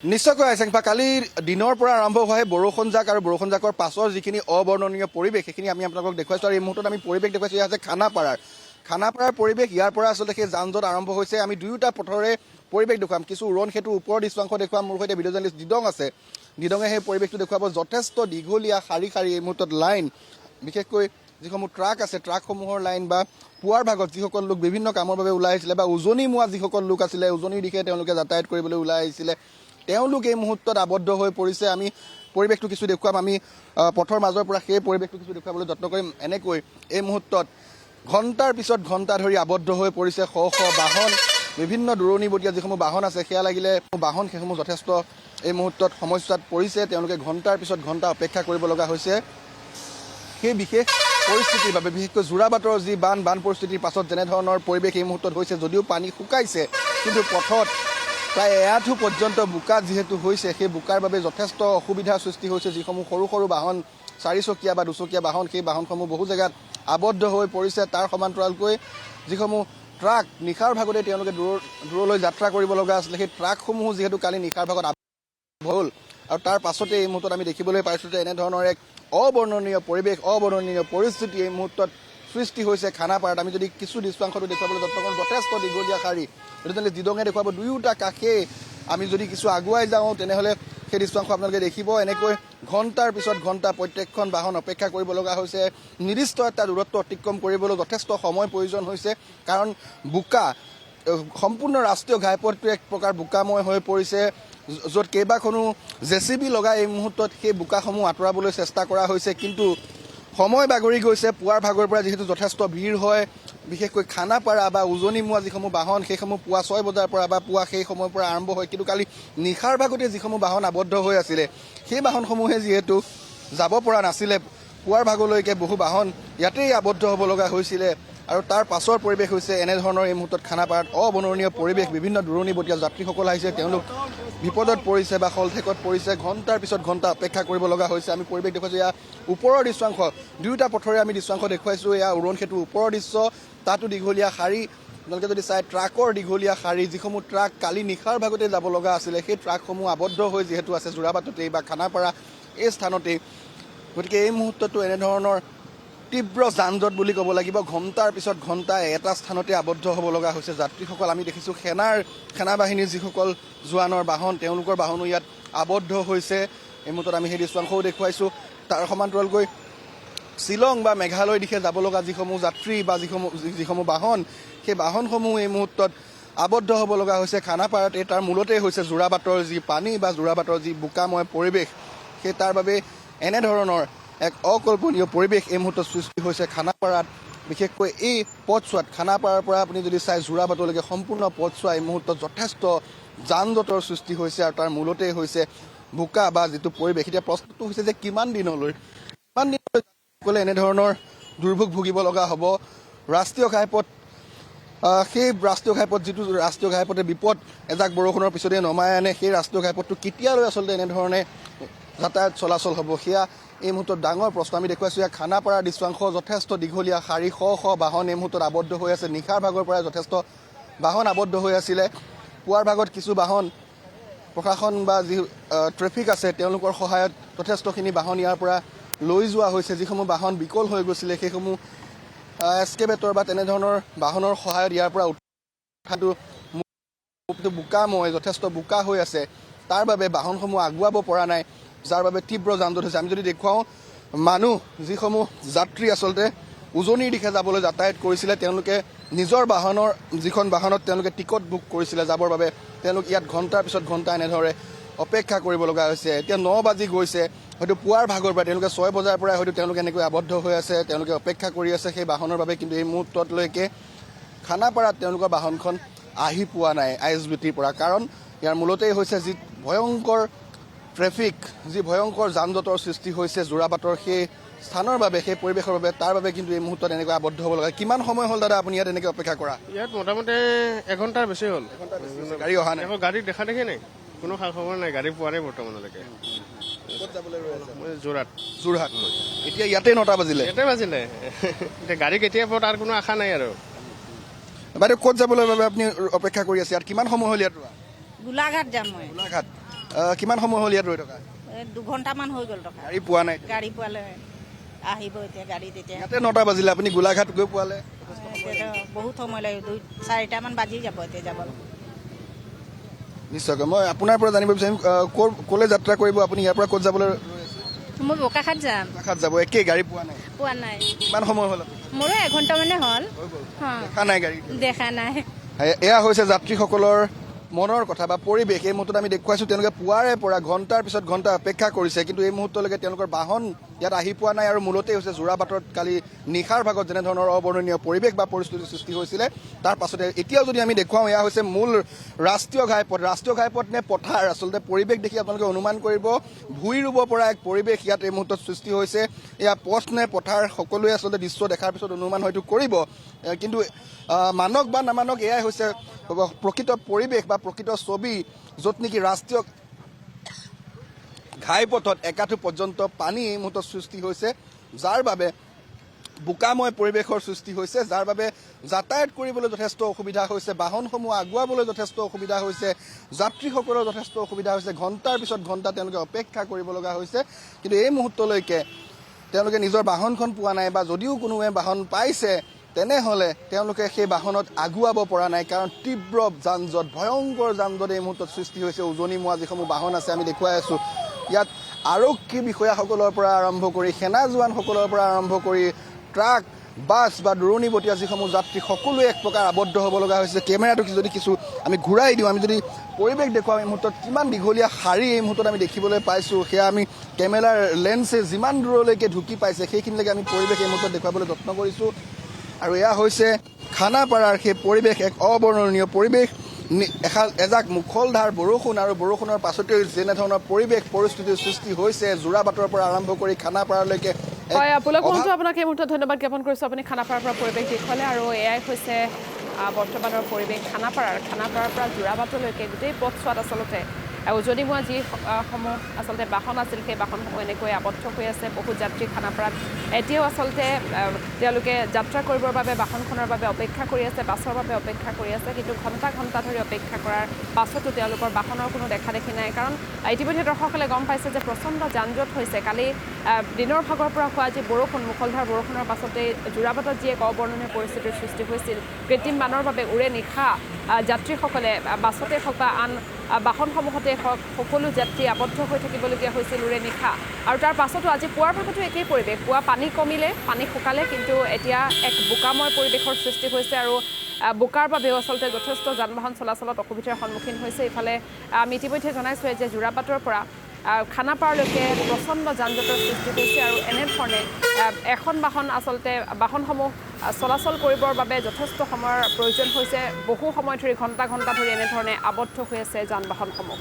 নিশ্চয়কৈ আইচেংফা কালি দিনৰ পৰা আৰম্ভ হয় বৰষুণ জাক আৰু বৰষুণ জাকৰ পাছৰ যিখিনি অবৰ্ণনীয় পৰিৱেশ সেইখিনি আমি আপোনালোকক দেখুৱাইছোঁ আৰু এই মুহূৰ্তত আমি পৰিৱেশ দেখুৱাইছোঁ এয়া আছে খানাপাৰাৰ পৰিৱেশ। ইয়াৰ পৰা আচলতে সেই যান জঁট আৰম্ভ হৈছে। আমি দুয়োটা পথৰে পৰিৱেশ দেখুৱাম, কিছু উৰণ সেতুৰ ওপৰৰ দৃশ্যাংশ দেখুৱাম। মোৰ সৈতে ভিডিঅ' জাৰ্নেলিষ্ট দিদং আছে, দিদঙে সেই পৰিৱেশটো দেখুৱাব। যথেষ্ট দীঘলীয়া শাৰী শাৰী এই মুহূৰ্তত লাইন, বিশেষকৈ যিসমূহ ট্ৰাক আছে ট্ৰাকসমূহৰ লাইন বা পুৱাৰ ভাগত যিসকল লোক বিভিন্ন কামৰ বাবে ওলাই আহিছিলে বা উজনি মোৱা যিসকল লোক আছিলে উজনিৰ দিশে তেওঁলোকে যাতায়াত কৰিবলৈ ওলাই আহিছিলে তেওঁলোক এই মুহূৰ্তত আবদ্ধ হৈ পৰিছে। আমি পৰিৱেশটো কিছু দেখুৱাম, আমি পথৰ মাজৰ পৰা সেই পৰিৱেশটো কিছু দেখুৱাবলৈ যত্ন কৰিম। এনেকৈ এই মুহূৰ্তত ঘণ্টাৰ পিছত ঘণ্টা ধৰি আবদ্ধ হৈ পৰিছে শ শ বাহন, বিভিন্ন দূৰণিবতীয়া যিসমূহ বাহন আছে সেয়া লাগিলে বাহন সেইসমূহ যথেষ্ট এই মুহূৰ্তত সমস্যাত পৰিছে। তেওঁলোকে ঘণ্টাৰ পিছত ঘণ্টা অপেক্ষা কৰিব লগা হৈছে সেই বিশেষ পৰিস্থিতিৰ বাবে। বিশেষকৈ যোৰাবাটৰ যি বান পৰিস্থিতিৰ পাছত যেনেধৰণৰ পৰিৱেশ এই মুহূৰ্তত হৈছে, যদিও পানী শুকাইছে কিন্তু পথত প্ৰায় এআঁঠু পৰ্যন্ত বোকা যিহেতু হৈছে, সেই বোকাৰ বাবে যথেষ্ট অসুবিধাৰ সৃষ্টি হৈছে। যিসমূহ সৰু সৰু বাহন, চাৰিচকীয়া বা দুচকীয়া বাহন, সেই বাহনসমূহ বহু জেগাত আবদ্ধ হৈ পৰিছে। তাৰ সমান্তৰালকৈ যিসমূহ ট্ৰাক নিশাৰ ভাগতে তেওঁলোকে দূৰলৈ যাত্ৰা কৰিব লগা আছিলে, সেই ট্ৰাকসমূহো যিহেতু কালি নিশাৰ ভাগত হ'ল আৰু তাৰ পাছতে এই মুহূৰ্তত আমি দেখিবলৈ পাইছোঁ যে এনেধৰণৰ এক অবৰ্ণনীয় পৰিৱেশ, অবৰ্ণনীয় পৰিস্থিতি এই মুহূৰ্তত সৃষ্টি হৈছে খানাপাৰাত। আমি যদি কিছু দৃশ্যাংশটো দেখুৱাবলৈ যত্ন কৰোঁ, যথেষ্ট দীঘলীয়া শাৰী, গতিকে দিদঙে দেখুৱাব দুয়োটা কাষে। আমি যদি কিছু আগুৱাই যাওঁ তেনেহ'লে সেই দৃশ্যাংশ আপোনালোকে দেখিব। এনেকৈ ঘণ্টাৰ পিছত ঘণ্টা প্ৰত্যেকখন বাহন অপেক্ষা কৰিব লগা হৈছে। নিৰ্দিষ্ট এটা দূৰত্ব অতিক্ৰম কৰিবলৈ যথেষ্ট সময় প্ৰয়োজন হৈছে, কাৰণ বোকা সম্পূৰ্ণ ৰাষ্ট্ৰীয় ঘাইপথটো এক প্ৰকাৰ বোকাময় হৈ পৰিছে, য'ত কেইবাখনো JCB লগাই এই মুহূৰ্তত সেই বোকাসমূহ আঁতৰাবলৈ চেষ্টা কৰা হৈছে। কিন্তু সময় বাগৰি গৈছে। পুৱাৰ ভাগৰ পৰা যিহেতু যথেষ্ট ভিৰ হয়, বিশেষকৈ খানাপাৰা বা উজনি মোৱা যিসমূহ বাহন সেইসমূহ পুৱা 6 বজাৰ পৰা বা পুৱা সেই সময়ৰ পৰা আৰম্ভ হয়। কিন্তু কালি নিশাৰ ভাগতে যিসমূহ বাহন আবদ্ধ হৈ আছিলে সেই বাহনসমূহে যিহেতু যাব পৰা নাছিলে, পুৱাৰ ভাগলৈকে বহু বাহন ইয়াতেই আবদ্ধ হ'ব লগা হৈছিলে। আৰু তাৰ পাছৰ পৰিৱেশ হৈছে এনেধৰণৰ এই মুহূৰ্তত খানাপাৰাত অবৰ্ণনীয় পৰিৱেশ। বিভিন্ন দূৰণিবতীয়া যাত্ৰীসকল আহিছে, তেওঁলোক বিপদত পৰিছে বা শলঠেকত পৰিছে। ঘণ্টাৰ পিছত ঘণ্টা অপেক্ষা কৰিব লগা হৈছে। আমি পৰিৱেশ দেখুৱাইছোঁ, এয়া ওপৰৰ দৃশ্যাংশ, দুয়োটা পথৰে আমি দৃশ্যাংশ দেখুৱাইছোঁ। এয়া উৰণ সেতুৰ ওপৰৰ দৃশ্য, তাতো দীঘলীয়া শাৰী। আপোনালোকে যদি চাই ট্ৰাকৰ দীঘলীয়া শাৰী, যিসমূহ ট্ৰাক কালি নিশাৰ ভাগতে যাব লগা আছিলে সেই ট্ৰাকসমূহ আবদ্ধ হৈ যিহেতু আছে যোৰাবাটতেই বা খানাপাৰা এই স্থানতেই। গতিকে এই মুহূৰ্ততো এনেধৰণৰ তীব্ৰ যান জঁট বুলি ক'ব লাগিব। ঘণ্টাৰ পিছত ঘণ্টা এটা স্থানতে আবদ্ধ হ'ব লগা হৈছে যাত্ৰীসকল। আমি দেখিছোঁ সেনা বাহিনীৰ যিসকল জোৱানৰ বাহন, তেওঁলোকৰ বাহনো ইয়াত আবদ্ধ হৈছে। এই মুহূৰ্তত আমি সেই দৃশ্যাংশও দেখুৱাইছোঁ। তাৰ সমান্তৰালকৈ শ্বিলং বা মেঘালয়ৰ দিশে যাব লগা যিসমূহ যাত্ৰী বা যিসমূহ বাহন, সেই বাহনসমূহ এই মুহূৰ্তত আবদ্ধ হ'ব লগা হৈছে খানাপাৰাত। তাৰ মূলতেই হৈছে যোৰাবাটৰ যি পানী বা যোৰাবাটৰ যি বোকাময় পৰিৱেশ, সেই তাৰ বাবে এনেধৰণৰ এক অকল্পনীয় পৰিৱেশ এই মুহূৰ্তত সৃষ্টি হৈছে খানাপাৰাত। বিশেষকৈ এই পথছোৱাত খানাপাৰাৰ পৰা আপুনি যদি চাই যোৰাবাটলৈকে সম্পূৰ্ণ পথছোৱা এই মুহূৰ্তত যথেষ্ট যান জঁটৰ সৃষ্টি হৈছে আৰু তাৰ মূলতেই হৈছে বোকা বা যিটো পৰিৱেশ। এতিয়া প্ৰশ্নটো হৈছে যে কিমান দিনলৈ এনেধৰণৰ দুৰ্ভোগ ভুগিব লগা হ'ব। ৰাষ্ট্ৰীয় ঘাইপথ, সেই ৰাষ্ট্ৰীয় ঘাইপথ যিটো ৰাষ্ট্ৰীয় ঘাইপথে বিপদ এজাক বৰষুণৰ পিছতে নমাই আনে, সেই ৰাষ্ট্ৰীয় ঘাইপথটো কেতিয়ালৈ আচলতে এনেধৰণে যাতায়াত চলাচল হ'ব, সেয়া এই মুহূৰ্তত ডাঙৰ প্ৰশ্ন। আমি দেখুৱাইছোঁ ইয়াত খানাপাৰাৰ দৃশ্যাংশ, যথেষ্ট দীঘলীয়া শাৰী, শ শ বাহন এই মুহূৰ্তত আবদ্ধ হৈ আছে। নিশাৰ ভাগৰ পৰা যথেষ্ট বাহন আবদ্ধ হৈ আছিলে। পুৱাৰ ভাগত কিছু বাহন প্ৰশাসন বা যি ট্ৰেফিক আছে তেওঁলোকৰ সহায়ত যথেষ্টখিনি বাহন ইয়াৰ পৰা লৈ যোৱা হৈছে। যিসমূহ বাহন বিকল হৈ গৈছিলে সেইসমূহ এক্সকেভেটৰ বা তেনেধৰণৰ বাহনৰ সহায়ত ইয়াৰ পৰা উঠাটো বোকাময়, যথেষ্ট বোকা হৈ আছে। তাৰ বাবে বাহনসমূহ আগুৱাব পৰা নাই, যাৰ বাবে তীব্ৰ যান জঁট হৈছে। আমি যদি দেখুৱাওঁ, মানুহ যিসমূহ যাত্ৰী আচলতে উজনিৰ দিশে যাবলৈ যাতায়াত কৰিছিলে, তেওঁলোকে নিজৰ বাহনৰ যিখন বাহনত তেওঁলোকে টিকট বুক কৰিছিলে যাবৰ বাবে, তেওঁলোক ইয়াত ঘণ্টাৰ পিছত ঘণ্টা এনেদৰে অপেক্ষা কৰিব লগা হৈছে। এতিয়া 9 বাজি গৈছে, হয়তো পুৱাৰ ভাগৰ পৰা তেওঁলোকে 6 বজাৰ পৰাই হয়তো তেওঁলোকে এনেকৈ আবদ্ধ হৈ আছে, তেওঁলোকে অপেক্ষা কৰি আছে সেই বাহনৰ বাবে। কিন্তু এই মুহূৰ্তলৈকে খানাপাৰাত তেওঁলোকৰ বাহনখন আহি পোৱা নাই ISBTৰ পৰা। কাৰণ ইয়াৰ মূলতেই হৈছে যি ভয়ংকৰ ট্ৰেফিক, যি ভয়ংকৰ যান জঁটৰ সৃষ্টি হৈছে যোৰাবাটৰ সেই স্থানৰ বাবে, সেই পৰিৱেশৰ বাবে। তাৰ বাবে কিন্তু এই মুহূৰ্তত এনেকৈ আবদ্ধ হ'ব লগা। কিমান সময় হ'ল দাদা আপুনি ইয়াত এনেকৈ অপেক্ষা কৰা? ইয়াত মোটামুটি এঘণ্টাৰ বেছি হ'ল। গাড়ী অহা নাই? গাড়ী দেখা দেখি নাই, কোনো খা খবৰ নাই, গাড়ী পোৱা নাই বৰ্তমানলৈকে। ক'ত যাবলৈ ৰৈ আছে? মই যোৰহাট। এতিয়া ইয়াতে 9টা বাজিলে? ইয়াতে বাজিলে। এতিয়া গাড়ী কেতিয়া পোৱা তাৰ কোনো আশা নাই আৰু। বাইদেউ ক'ত যাবলৈ বাবে আপুনি অপেক্ষা কৰি আছে? ইয়াত কিমান সময় হ'ল ইয়াত? গোলাঘাট যাম মই। গোলাঘাট কিমান সময় হ'ল ইয়াত ৰৈ থকা 2 ঘণ্টামান হৈ গ'ল টকা গাড়ী পোৱা নাই গাড়ী পোৱালে আহিব এতিয়া গাড়ী তেতিয়া ইয়াতে 9টা বাজিলে আপুনি গোলাঘাট গৈ পোৱালে এতিয়াতো বহুত সময় লাগিব 2-4টামান বাজি যাব এতিয়া যাবলৈ নিশ্চয়কৈ মই আপোনাৰ পৰা জানিব বিচাৰিম ক'লৈ যাত্ৰা কৰিব আপুনি ইয়াৰ পৰা ক'ত যাবলৈ ৰৈ আছে মই বোকাখাট যাম গোলাঘাট যাব একেই গাড়ী পোৱা নাই পোৱা নাই কিমান সময় হ'ল মোৰো 1 ঘণ্টা মানে হ'ল দেখা নাই গাড়ী দেখা নাই এয়া হৈছে যাত্ৰীসকলৰ মনৰ কথা বা পৰিৱেশ এই মুহূৰ্তত আমি দেখুৱাইছোঁ তেওঁলোকে পুৱাৰে পৰা ঘণ্টাৰ পিছত ঘণ্টা অপেক্ষা কৰিছে কিন্তু এই মুহূৰ্তলৈকে তেওঁলোকৰ বাহন ইয়াত আহি পোৱা নাই আৰু মূলতেই হৈছে যোৰাবাটত কালি নিশাৰ ভাগত যেনেধৰণৰ অবৰ্ণনীয় পৰিৱেশ বা পৰিস্থিতিৰ সৃষ্টি হৈছিলে তাৰ পাছতে এতিয়াও যদি আমি দেখুৱাওঁ এয়া হৈছে মূল ৰাষ্ট্ৰীয় ঘাইপথ নে পথাৰ আচলতে পৰিৱেশ দেখি আপোনালোকে অনুমান কৰিব ভূঁই ৰুব পৰা এক পৰিৱেশ ইয়াত এই মুহূৰ্তত সৃষ্টি হৈছে এয়া পথ নে পথাৰ সকলোৱে আচলতে দৃশ্য দেখাৰ পিছত অনুমান হয়তো কৰিব কিন্তু মানক বা নামানক এয়াই হৈছে প্ৰকৃত পৰিৱেশ বা প্ৰকৃত ছবি য'ত নেকি ৰাষ্ট্ৰীয় ঘাইপথত একাঠু পৰ্যন্ত পানী এই মুহূৰ্তত সৃষ্টি হৈছে যাৰ বাবে বোকাময় পৰিৱেশৰ সৃষ্টি হৈছে যাৰ বাবে যাতায়াত কৰিবলৈ যথেষ্ট অসুবিধা হৈছে বাহনসমূহ আগুৱাবলৈ যথেষ্ট অসুবিধা হৈছে যাত্ৰীসকলৰ যথেষ্ট অসুবিধা হৈছে ঘণ্টাৰ পিছত ঘণ্টা তেওঁলোকে অপেক্ষা কৰিব লগা হৈছে কিন্তু এই মুহূৰ্তলৈকে তেওঁলোকে নিজৰ বাহনখন পোৱা নাই বা যদিও কোনোৱে বাহন পাইছে তেনেহ'লে তেওঁলোকে সেই বাহনত আগুৱাব পৰা নাই কাৰণ তীব্ৰ যান-জঁট ভয়ংকৰ যান-জঁট এই মুহূৰ্তত সৃষ্টি হৈছে উজনি মোৱা যিসমূহ বাহন আছে আমি দেখুৱাই আছোঁ ইয়াত আৰক্ষী বিষয়াসকলৰ পৰা আৰম্ভ কৰি সেনা জোৱানসকলৰ পৰা আৰম্ভ কৰি ট্ৰাক বাছ বা দূৰণিবতীয়া যিসমূহ যাত্ৰী সকলোৱে এক প্ৰকাৰ আবদ্ধ হ'ব লগা হৈছে কেমেৰাটো যদি কিছু আমি ঘূৰাই দিওঁ আমি যদি পৰিৱেশ দেখুৱাওঁ এই মুহূৰ্তত কিমান দীঘলীয়া শাৰী এই মুহূৰ্তত আমি দেখিবলৈ পাইছোঁ সেয়া আমি কেমেৰাৰ লেন্সে যিমান দূৰলৈকে ঢুকি পাইছে সেইখিনিলৈকে আমি পৰিৱেশ এই মুহূৰ্তত দেখুৱাবলৈ যত্ন কৰিছোঁ আৰু এয়া হৈছে খানাপাৰাৰ সেই পৰিৱেশ এক অবৰ্ণনীয় পৰিৱেশ এজাক মুখলধাৰ বৰষুণ আৰু বৰষুণৰ পাছতে যেনেধৰণৰ পৰিৱেশ পৰিস্থিতিৰ সৃষ্টি হৈছে যোৰাবাটৰ পৰা আৰম্ভ কৰি খানাপাৰালৈকে হয় আপোনাক আপোনাক এই মুহূৰ্তত ধন্যবাদ জ্ঞাপন কৰিছোঁ আপুনি খানাপাৰাৰ পৰা পৰিৱেশ দেখুৱালে আৰু এয়াই হৈছে বৰ্তমানৰ পৰিৱেশ খানাপাৰাৰ পৰা যোৰাবাটলৈকে গোটেই পথছোৱাত আচলতে উজনি মোৱা যিসমূহ আচলতে বাহন আছিল সেই বাহনসমূহ এনেকৈ আবদ্ধ হৈ আছে বহুত যাত্ৰী খানাপাৰাত এতিয়াও আচলতে তেওঁলোকে যাত্ৰা কৰিবৰ বাবে বাহনখনৰ বাবে অপেক্ষা কৰি আছে বাছৰ বাবে অপেক্ষা কৰি আছে কিন্তু ঘণ্টা ধৰি অপেক্ষা কৰাৰ পাছতো তেওঁলোকৰ বাহনৰ কোনো দেখা দেখি নাই কাৰণ ইতিমধ্যে দৰ্শকসকলে গম পাইছে যে প্ৰচণ্ড যান-জঁট হৈছে কালি দিনৰ ভাগৰ পৰা হোৱা যি বৰষুণ মুখলধাৰ বৰষুণৰ পাছতেই যোৰাবাটত যি এক অবৰ্ণনীয় পৰিস্থিতিৰ সৃষ্টি হৈছিল কৃত্ৰিম বানৰ বাবে উৰে নিশা যাত্ৰীসকলে বাছতে হওক বা আন বাহনসমূহতে হওক সকলো যাত্ৰী আবদ্ধ হৈ থাকিবলগীয়া হৈছিল উৰে নিশা আৰু তাৰ পাছতো আজি পুৱাৰ ভাগতো একেই পৰিৱেশ পুৱা পানী কমিলে পানী শুকালে কিন্তু এতিয়া এক বোকাময় পৰিৱেশৰ সৃষ্টি হৈছে আৰু বোকাৰ বাবেও আচলতে যথেষ্ট যান বাহন চলাচলত অসুবিধাৰ সন্মুখীন হৈছে ইফালে আমি ইতিমধ্যে জনাইছোঁ যে যোৰাবাটৰ পৰা খানাপাৰালৈকে প্ৰচণ্ড যান-জঁটৰ সৃষ্টি হৈছে আৰু এনেধৰণে এখন বাহনসমূহ চলাচল কৰিবৰ বাবে যথেষ্ট সময়ৰ প্ৰয়োজন হৈছে বহু সময় ধৰি ঘণ্টা ধৰি এনেধৰণে আবদ্ধ হৈ আছে যান বাহনসমূহ